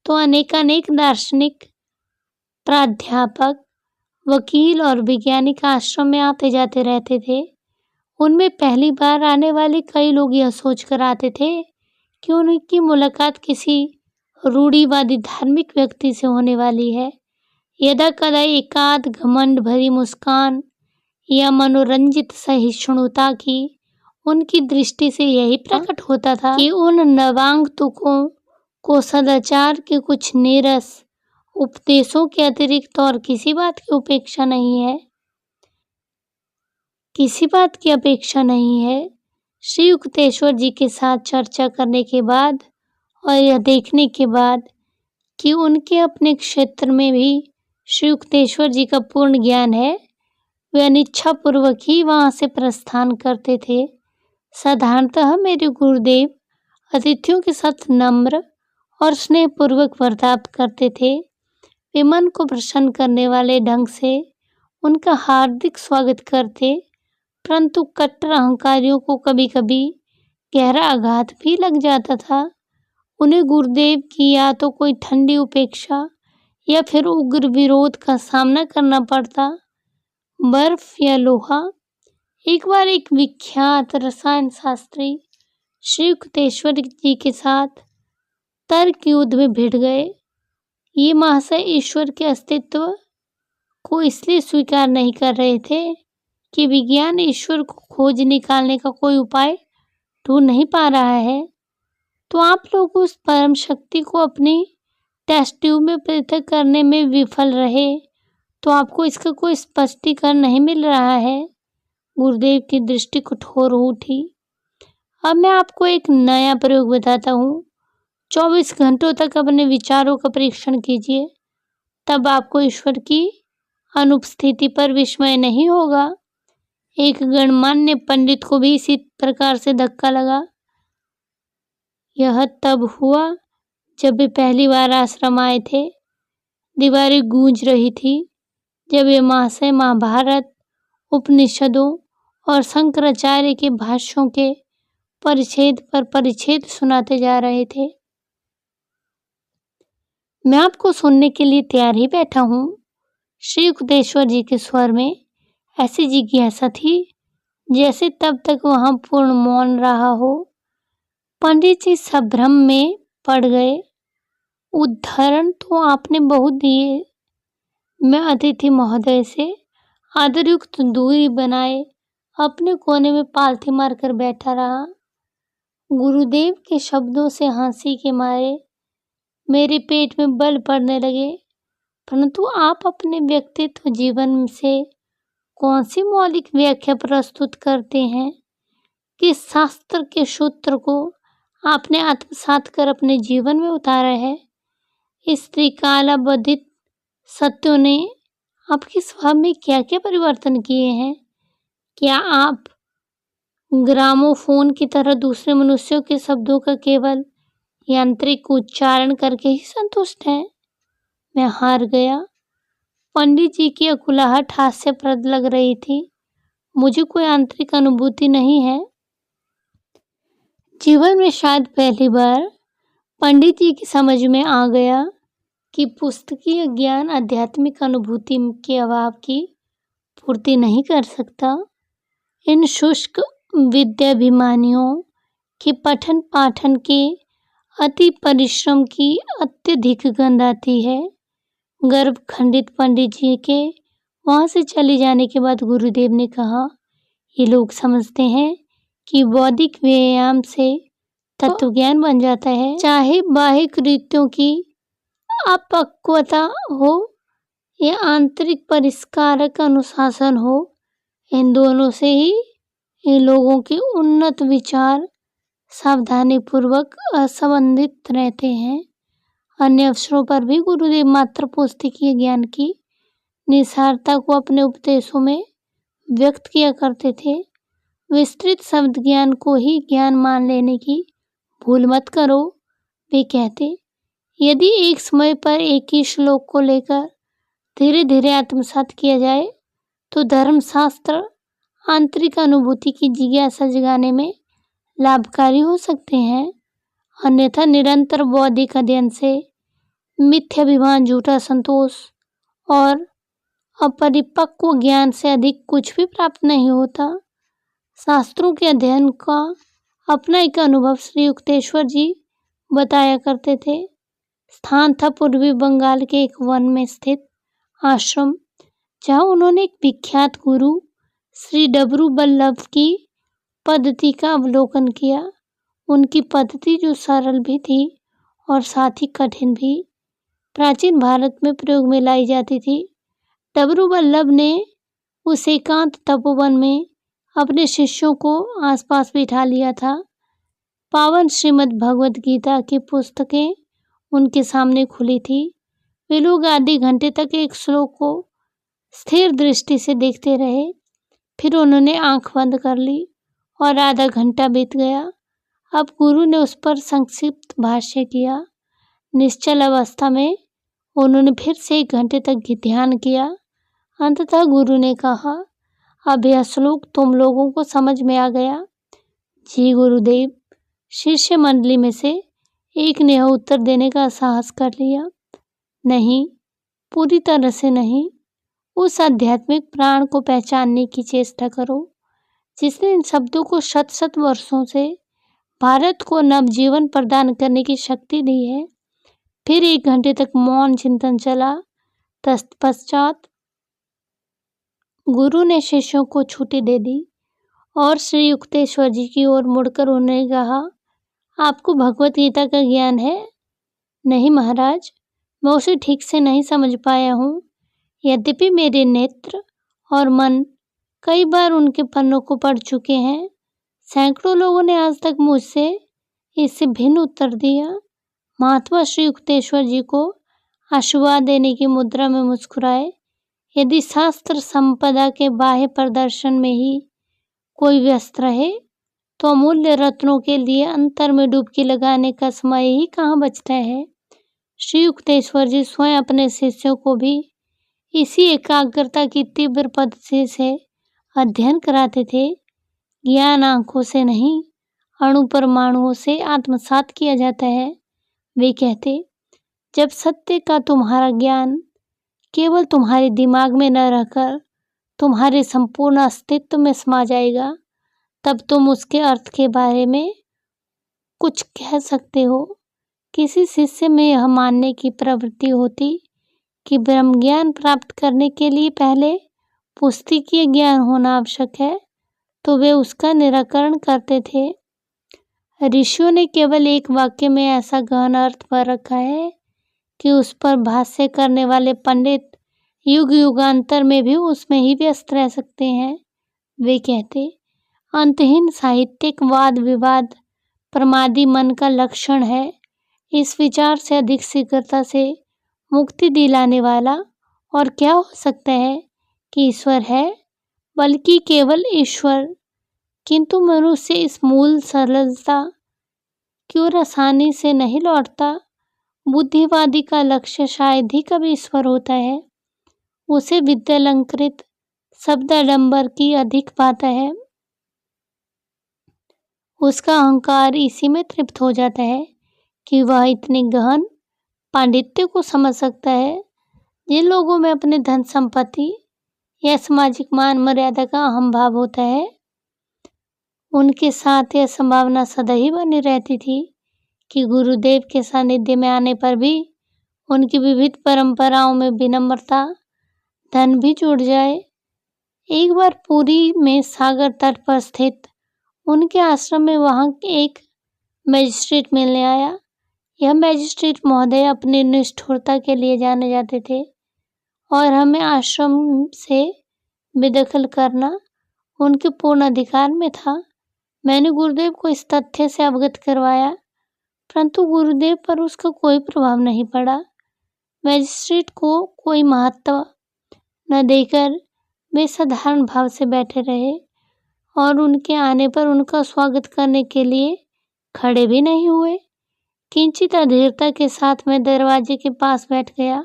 तो अनेकानेक दार्शनिक, प्राध्यापक, वकील और वैज्ञानिक आश्रम में आते जाते रहते थे। उनमें पहली बार आने वाले कई लोग यह सोचकर आते थे कि उनकी मुलाकात किसी रूढ़िवादी धार्मिक व्यक्ति से होने वाली है। यदा कदा एकाध घमंड भरी मुस्कान या मनोरंजित सहिष्णुता की उनकी दृष्टि से यही प्रकट होता था कि उन नवागंतुकों को सदाचार के कुछ नीरस उपदेशों के अतिरिक्त और किसी बात की अपेक्षा नहीं है। श्री युक्तेश्वर जी के साथ चर्चा करने के बाद और यह देखने के बाद कि उनके अपने क्षेत्र में भी श्री युक्तेश्वर जी का पूर्ण ज्ञान है, वे अनिच्छापूर्वक ही वहां से प्रस्थान करते थे। साधारणतः मेरे गुरुदेव अतिथियों के साथ नम्र और स्नेहपूर्वक बर्ताव करते थे। वे मन को प्रसन्न करने वाले ढंग से उनका हार्दिक स्वागत करते, परंतु कट्टर अहंकारियों को कभी-कभी गहरा आघात भी लग जाता था। उन्हें गुरुदेव की या तो कोई ठंडी उपेक्षा या फिर उग्र विरोध का सामना करना पड़ता। बर्फ या लोहा। एक बार एक विख्यात रसायन शास्त्री श्री युक्तेश्वर जी के साथ तर्क युद्ध में भिड़ गए। ये महाशय ईश्वर के अस्तित्व को इसलिए स्वीकार नहीं कर रहे थे कि विज्ञान ईश्वर को खोज निकालने का कोई उपाय ढूंढ नहीं पा रहा है। तो आप लोग उस परम शक्ति को अपनी टेस्ट ट्यूब में पृथक करने में विफल रहे, तो आपको इसका कोई स्पष्टीकरण नहीं मिल रहा है। गुरुदेव की दृष्टि कठोर हो उठी। अब मैं आपको एक नया प्रयोग बताता हूँ। 24 घंटों तक अपने विचारों का परीक्षण कीजिए, तब आपको ईश्वर की अनुपस्थिति पर विस्मय नहीं होगा। एक गणमान्य पंडित को भी इसी प्रकार से धक्का लगा। यह तब हुआ जब वे पहली बार आश्रम आए थे। दीवारें गूंज रही थी जब वे महाशय महाभारत, उपनिषदों और शंकराचार्य के भाष्यों के परिच्छेद पर परिच्छेद सुनाते जा रहे थे। मैं आपको सुनने के लिए तैयार ही बैठा हूँ। श्री युक्तेश्वर जी के स्वर में ऐसी जिज्ञासा थी जैसे तब तक वहां पूर्ण मौन रहा हो। पंडित जी संभ्रम में पड़ गए। उदाहरण तो आपने बहुत दिए। मैं अतिथि महोदय से आदरयुक्त दूरी बनाए अपने कोने में पालथी मारकर बैठा रहा। गुरुदेव के शब्दों से हंसी के मारे मेरे पेट में बल पड़ने लगे। परंतु आप अपने व्यक्तित्व जीवन से कौन सी मौलिक व्याख्या प्रस्तुत करते हैं? किस शास्त्र के सूत्र को आपने आत्मसात कर अपने जीवन में उतारा है? इस त्रिकालाबाधित सत्यों ने आपके स्वभाव में क्या क्या परिवर्तन किए हैं? क्या आप ग्रामोफोन की तरह दूसरे मनुष्यों के शब्दों का केवल यांत्रिक उच्चारण करके ही संतुष्ट हैं? मैं हार गया। पंडित जी की अकुलाहट हास्यप्रद लग रही थी। मुझे कोई आंतरिक अनुभूति नहीं है। जीवन में शायद पहली बार पंडित जी की समझ में आ गया कि पुस्तकीय ज्ञान आध्यात्मिक अनुभूति के अभाव की पूर्ति नहीं कर सकता। इन शुष्क विद्याभिमानियों के पठन पाठन के अति परिश्रम की अत्यधिक गंध आती है। गर्भ खंडित पंडित जी के वहां से चले जाने के बाद गुरुदेव ने कहा, ये लोग समझते हैं कि बौद्धिक व्यायाम से तत्व ज्ञान बन जाता है। चाहे बाह्य कृत्यों की अपक्वता हो या आंतरिक परिष्कारक अनुशासन हो, इन दोनों से ही इन लोगों के उन्नत विचार सावधानीपूर्वक असंबंधित रहते हैं। अन्य अवसरों पर भी गुरुदेव मात्र पुस्तकीय ज्ञान की निसारता को अपने उपदेशों में व्यक्त किया करते थे। विस्तृत शब्द ज्ञान को ही ज्ञान मान लेने की भूल मत करो। वे कहते, यदि एक समय पर एक ही श्लोक को लेकर धीरे धीरे आत्मसात किया जाए तो धर्मशास्त्र आंतरिक अनुभूति की जिज्ञासा जगाने में लाभकारी हो सकते हैं। अन्यथा निरंतर बौद्धिक अध्ययन से मिथ्याभिमान, झूठा संतोष और अपरिपक्व ज्ञान से अधिक कुछ भी प्राप्त नहीं होता। शास्त्रों के अध्ययन का अपना एक अनुभव श्री युक्तेश्वर जी बताया करते थे। स्थान था पूर्वी बंगाल के एक वन में स्थित आश्रम, जहाँ उन्होंने एक विख्यात गुरु श्री डबरू बल्लभ की पद्धति का अवलोकन किया। उनकी पद्धति जो सरल भी थी और साथ ही कठिन भी, प्राचीन भारत में प्रयोग में लाई जाती थी। डबरू बल्लभ ने उस एकांत तपोवन में अपने शिष्यों को आसपास बिठा लिया था। पावन श्रीमद् भगवद गीता की पुस्तकें उनके सामने खुली थी। वे लोग आधे घंटे तक एक श्लोक को स्थिर दृष्टि से देखते रहे। फिर उन्होंने आंख बंद कर ली और आधा घंटा बीत गया। अब गुरु ने उस पर संक्षिप्त भाष्य किया। निश्चल अवस्था में उन्होंने फिर से 1 घंटे तक ध्यान किया। अंततः गुरु ने कहा, अब यह श्लोक तुम लोगों को समझ में आ गया। जी गुरुदेव। शिष्य मंडली में से एक ने उत्तर देने का साहस कर लिया। नहीं, पूरी तरह से नहीं। उस आध्यात्मिक प्राण को पहचानने की चेष्टा करो जिसने इन शब्दों को शत शत वर्षों से भारत को नवजीवन प्रदान करने की शक्ति दी है। फिर 1 घंटे तक मौन चिंतन चला। तत्पश्चात गुरु ने शिष्यों को छुट्टी दे दी और श्री युक्तेश्वर जी की ओर मुड़कर उन्होंने कहा, आपको भगवत गीता का ज्ञान है? नहीं महाराज, मैं उसे ठीक से नहीं समझ पाया हूँ। यद्यपि मेरे नेत्र और मन कई बार उनके पन्नों को पढ़ चुके हैं। सैकड़ों लोगों ने आज तक मुझसे इससे भिन्न उत्तर दिया। महात्मा श्री युक्तेश्वर जी को आशीर्वाद देने की मुद्रा में मुस्कुराए। यदि शास्त्र संपदा के बाह्य प्रदर्शन में ही कोई व्यस्त रहे तो अमूल्य रत्नों के लिए अंतर में डुबकी लगाने का समय ही कहाँ बचता है। श्री युक्तेश्वर जी स्वयं अपने शिष्यों को भी इसी एकाग्रता की तीव्र पद्धति से अध्ययन कराते थे। ज्ञान आंखों से नहीं, अणु परमाणुओं से आत्मसात किया जाता है। वे कहते, जब सत्य का तुम्हारा ज्ञान केवल तुम्हारे दिमाग में न रहकर तुम्हारे संपूर्ण अस्तित्व में समा जाएगा, तब तुम उसके अर्थ के बारे में कुछ कह सकते हो। किसी शिष्य में यह मानने की प्रवृत्ति होती कि ब्रह्म ज्ञान प्राप्त करने के लिए पहले पुस्तकीय ज्ञान होना आवश्यक है, तो वे उसका निराकरण करते थे। ऋषियों ने केवल एक वाक्य में ऐसा गहन अर्थ पर रखा है कि उस पर भाष्य करने वाले पंडित युग युगांतर में भी उसमें ही व्यस्त रह सकते हैं। वे कहते, अंतहीन साहित्यिक वाद विवाद प्रमादी मन का लक्षण है। इस विचार से अधिक शीघ्रता से मुक्ति दिलाने वाला और क्या हो सकता है कि ईश्वर है, बल्कि केवल ईश्वर। किंतु मनुष्य इस मूल सरलता क्यों आसानी से नहीं लौटता। बुद्धिवादी का लक्ष्य शायद ही कभी ईश्वर होता है। उसे विद्यालंकृत शब्दाडंबर की अधिक पाता है। उसका अहंकार इसी में तृप्त हो जाता है कि वह इतने गहन पांडित्य को समझ सकता है। जिन लोगों में अपने धन संपत्ति या सामाजिक मान मर्यादा का अहम भाव होता है, उनके साथ यह संभावना सदा ही बनी रहती थी कि गुरुदेव के सानिध्य में आने पर भी उनकी विविध परंपराओं में विनम्रता धन भी जुड़ जाए। एक बार पुरी में सागर तट पर स्थित उनके आश्रम में वहां एक मैजिस्ट्रेट मिलने आया। यह मैजिस्ट्रेट महोदय अपनी निष्ठुरता के लिए जाने जाते थे और हमें आश्रम से बेदखल करना उनके पूर्ण अधिकार में था। मैंने गुरुदेव को इस तथ्य से अवगत करवाया, परंतु गुरुदेव पर उसका कोई प्रभाव नहीं पड़ा। मैजिस्ट्रेट को कोई महत्व न देकर वे साधारण भाव से बैठे रहे और उनके आने पर उनका स्वागत करने के लिए खड़े भी नहीं हुए। किंचित अधीरता के साथ मैं दरवाजे के पास बैठ गया।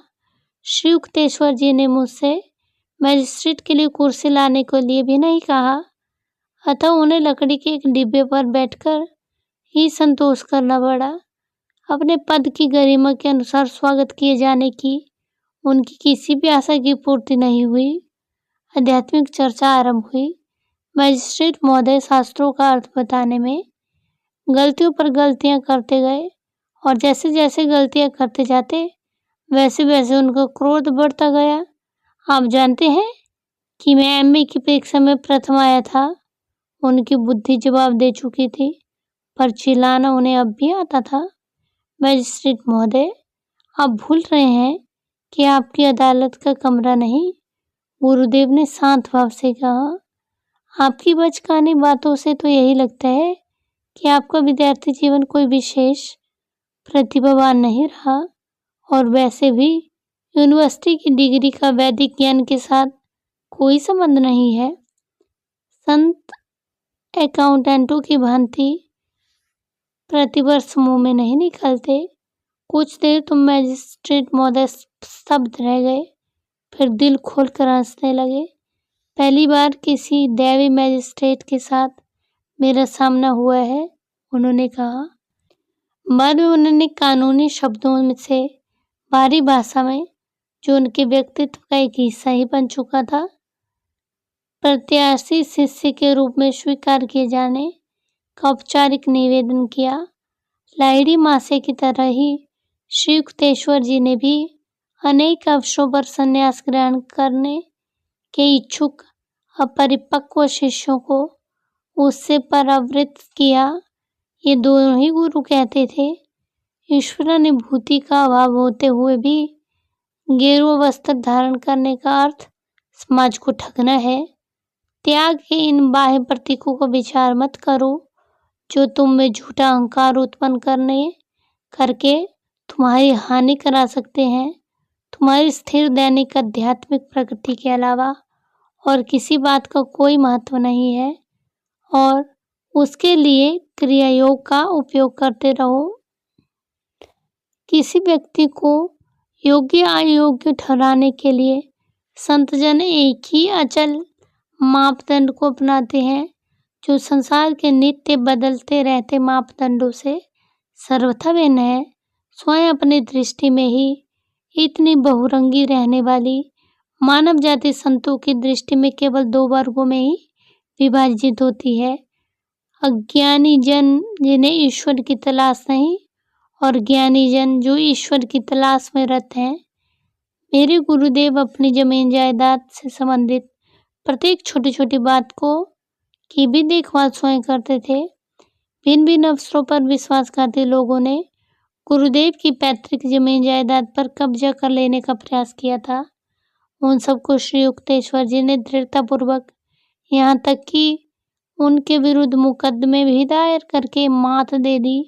श्री युक्तेश्वर जी ने मुझसे मैजिस्ट्रेट के लिए कुर्सी लाने के लिए भी नहीं कहा, अतः उन्हें लकड़ी के एक डिब्बे पर बैठकर ही संतोष करना पड़ा। अपने पद की गरिमा के अनुसार स्वागत किए जाने की उनकी किसी भी आशा की पूर्ति नहीं हुई। आध्यात्मिक चर्चा आरंभ हुई। मैजिस्ट्रेट महोदय शास्त्रों का अर्थ बताने में गलतियों पर गलतियां करते गए और जैसे जैसे गलतियां करते जाते वैसे वैसे उनका क्रोध बढ़ता गया। आप जानते हैं कि मैं एमए की परीक्षा में प्रथम आया था। उनकी बुद्धि जवाब दे चुकी थी, पर चिल्लाना उन्हें अब भी आता था। मैजिस्ट्रेट महोदय, आप भूल रहे हैं कि आपकी अदालत का कमरा नहीं, गुरुदेव ने शांत भाव से कहा। आपकी बचकानी बातों से तो यही लगता है कि आपका विद्यार्थी जीवन कोई विशेष प्रतिभावान नहीं रहा, और वैसे भी यूनिवर्सिटी की डिग्री का वैदिक ज्ञान के साथ कोई संबंध नहीं है। संत अकाउंटेंटों की भांति प्रतिवर्ष मुंह में नहीं निकलते। कुछ देर तुम मैजिस्ट्रेट महोदय स्तब्ध रह गए, फिर दिल खोलकर हंसने लगे। पहली बार किसी दैवीय मैजिस्ट्रेट के साथ मेरा सामना हुआ है, उन्होंने कहा। बाद में उन्होंने कानूनी शब्दों से भारी भाषा में, जो उनके व्यक्तित्व का एक हिस्सा ही बन चुका था, प्रत्याशी शिष्य के रूप में स्वीकार किए जाने का औपचारिक निवेदन किया। लाहिड़ी मासे की तरह ही श्री युक्तेश्वर जी ने भी अनेक अवसरों पर संन्यास ग्रहण करने के इच्छुक अपरिपक्व शिष्यों को उससे परावृत किया। ये दोनों ही गुरु कहते थे, ईश्वरानुभूति का अभाव होते हुए भी गेरुआ वस्त्र धारण करने का अर्थ समाज को ठगना है। त्याग के इन बाह्य प्रतीकों को विचार मत करो, जो तुम में झूठा अहंकार उत्पन्न करके तुम्हारी हानि करा सकते हैं। तुम्हारी स्थिर दैनिक आध्यात्मिक प्रगति के अलावा और किसी बात का कोई महत्व नहीं है, और उसके लिए क्रिया योग का उपयोग करते रहो। किसी व्यक्ति को योग्य अयोग्य ठहराने के लिए संतजन एक ही अचल मापदंड को अपनाते हैं, जो संसार के नित्य बदलते रहते मापदंडों से सर्वथा भिन्न है। स्वयं अपनी दृष्टि में ही इतनी बहुरंगी रहने वाली मानव जाति संतों की दृष्टि में केवल दो वर्गों में ही विभाजित होती है। अज्ञानी जन जिन्हें ईश्वर की तलाश नहीं, और ज्ञानी जन जो ईश्वर की तलाश में रत हैं। मेरे गुरुदेव अपनी जमीन जायदाद से संबंधित प्रत्येक छोटी छोटी बात की भी देखभाल स्वयं करते थे। भिन्न भिन्न अवसरों पर विश्वासघाती लोगों ने गुरुदेव की पैतृक जमीन जायदाद पर कब्जा कर लेने का प्रयास किया था। उन सबको श्री युक्तेश्वर जी ने दृढ़तापूर्वक, यहाँ तक कि उनके विरुद्ध मुकदमे भी दायर करके मात दे दी।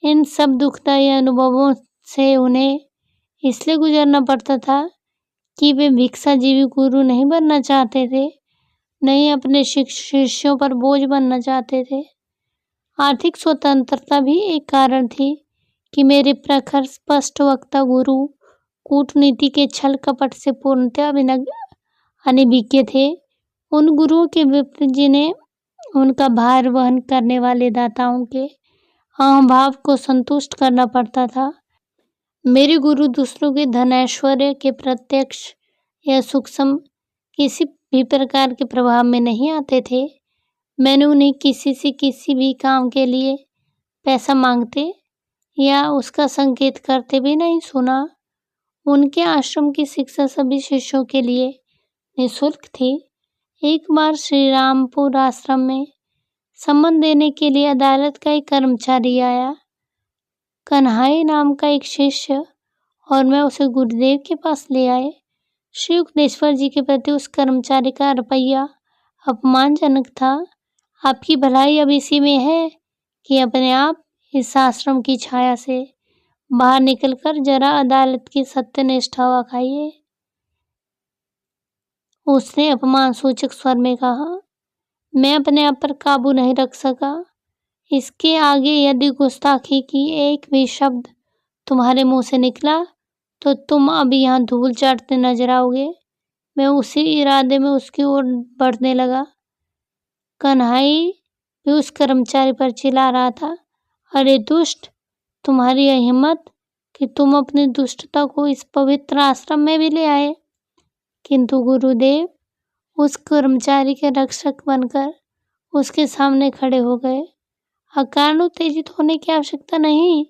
इन सब दुखदायी अनुभवों से उन्हें इसलिए गुजरना पड़ता था कि वे भिक्षाजीवी गुरु नहीं बनना चाहते थे, नहीं अपने शिष्यों पर बोझ बनना चाहते थे। आर्थिक स्वतंत्रता भी एक कारण थी कि मेरे प्रखर स्पष्ट वक्ता गुरु कूटनीति के छल कपट से पूर्णतः अनभिज्ञ थे। उन गुरुओं के विपरीत जिन्हें उनका भार वहन करने वाले दाताओं के अहंभाव को संतुष्ट करना पड़ता था। मेरे गुरु दूसरों के धन ऐश्वर्य के प्रत्यक्ष या सूक्ष्म किसी भी प्रकार के प्रभाव में नहीं आते थे। मैंने उन्हें किसी से किसी भी काम के लिए पैसा मांगते या उसका संकेत करते भी नहीं सुना। उनके आश्रम की शिक्षा सभी शिष्यों के लिए निःशुल्क थी। एक बार श्री रामपुर आश्रम में सम्मन देने के लिए अदालत का एक कर्मचारी आया। कन्हाई नाम का एक शिष्य, और मैं उसे गुरुदेव के पास ले आए। श्री युक्तेश्वर जी के प्रति उस कर्मचारी का रवैया अपमानजनक था। आपकी भलाई अब इसी में है कि अपने आप इस आश्रम की छाया से बाहर निकलकर जरा अदालत की सत्यनिष्ठ हवा खाइए, उसने अपमान सूचक स्वर में कहा। मैं अपने आप पर काबू नहीं रख सका। इसके आगे यदि गुस्ताखी की एक भी शब्द तुम्हारे मुंह से निकला तो तुम अब यहाँ धूल चाटते नजर आओगे। मैं उसी इरादे में उसकी ओर बढ़ने लगा। कन्हाई भी उस कर्मचारी पर चिल्ला रहा था, अरे दुष्ट, तुम्हारी यह हिम्मत कि तुम अपनी दुष्टता को इस पवित्र आश्रम में भी ले आए। किंतु गुरुदेव उस कर्मचारी के रक्षक बनकर उसके सामने खड़े हो गए। अकारण उत्तेजित होने की आवश्यकता नहीं।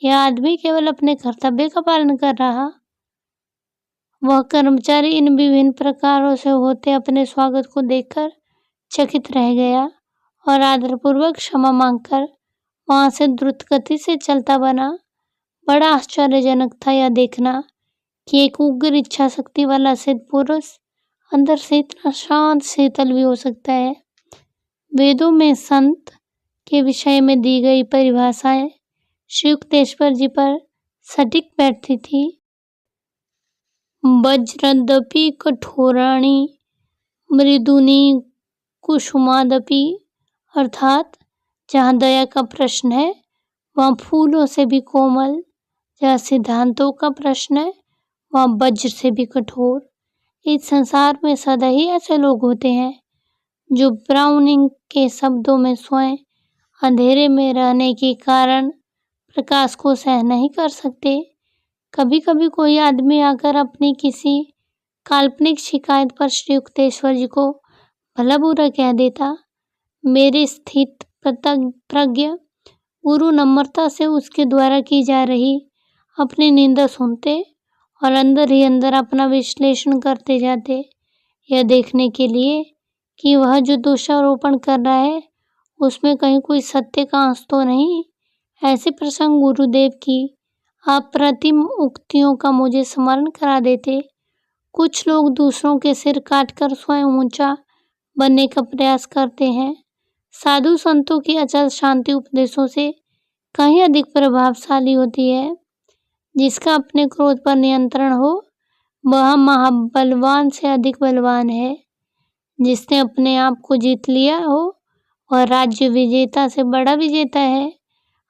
यह आदमी केवल अपने कर्तव्य का पालन कर रहा। वह कर्मचारी इन विभिन्न प्रकारों से होते अपने स्वागत को देखकर चकित रह गया और आदरपूर्वक क्षमा मांगकर वहां से द्रुत गति से चलता बना। बड़ा आश्चर्यजनक था यह देखना कि एक उग्र इच्छा शक्ति वाला सिद्ध पुरुष अंदर से इतना शांत शीतल भी हो सकता है। वेदों में संत के विषय में दी गई परिभाषाएं श्री युक्तेश्वर जी पर सटीक बैठती थी। वज्रदपि कठोराणि मृदूनि कुसुमादपि, अर्थात जहाँ दया का प्रश्न है वहाँ फूलों से भी कोमल, जहाँ सिद्धांतों का प्रश्न है वहाँ वज्र से भी कठोर। इस संसार में सदा ही ऐसे लोग होते हैं जो ब्राउनिंग के शब्दों में स्वयं अंधेरे में रहने के कारण प्रकाश को सह नहीं कर सकते। कभी कभी कोई आदमी आकर अपनी किसी काल्पनिक शिकायत पर श्री युक्तेश्वर जी को भला बुरा कह देता। मेरे स्थित प्रज्ञ गुरु नम्रता से उसके द्वारा की जा रही अपनी निंदा सुनते और अंदर ही अंदर अपना विश्लेषण करते जाते, यह देखने के लिए कि वह जो दोषारोपण कर रहा है उसमें कहीं कोई सत्य का अंश तो नहीं। ऐसे प्रसंग गुरुदेव की अप्रतिम उक्तियों का मुझे स्मरण करा देते। कुछ लोग दूसरों के सिर काटकर स्वयं ऊंचा बनने का प्रयास करते हैं। साधु संतों की अचल शांति उपदेशों से कहीं अधिक प्रभावशाली होती है। जिसका अपने क्रोध पर नियंत्रण हो वह महाबलवान से अधिक बलवान है। जिसने अपने आप को जीत लिया हो और राज्य विजेता से बड़ा विजेता है।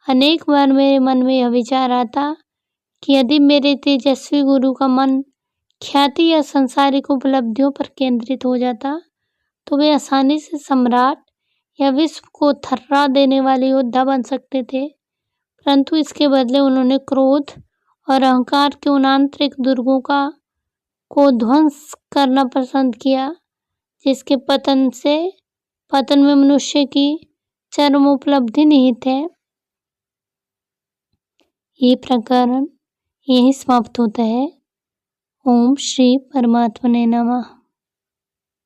अनेक बार मेरे मन में यह विचार आता कि यदि मेरे तेजस्वी गुरु का मन ख्याति या सांसारिक उपलब्धियों पर केंद्रित हो जाता तो वे आसानी से सम्राट या विश्व को थर्रा देने वाले योद्धा बन सकते थे, परंतु इसके बदले उन्होंने क्रोध और अहंकार के उन आंतरिक दुर्गों को ध्वंस करना पसंद किया, जिसके पतन में मनुष्य की चरम उपलब्धि निहित है। ये प्रकरण यही समाप्त होता है। ओम श्री परमात्मने नमः।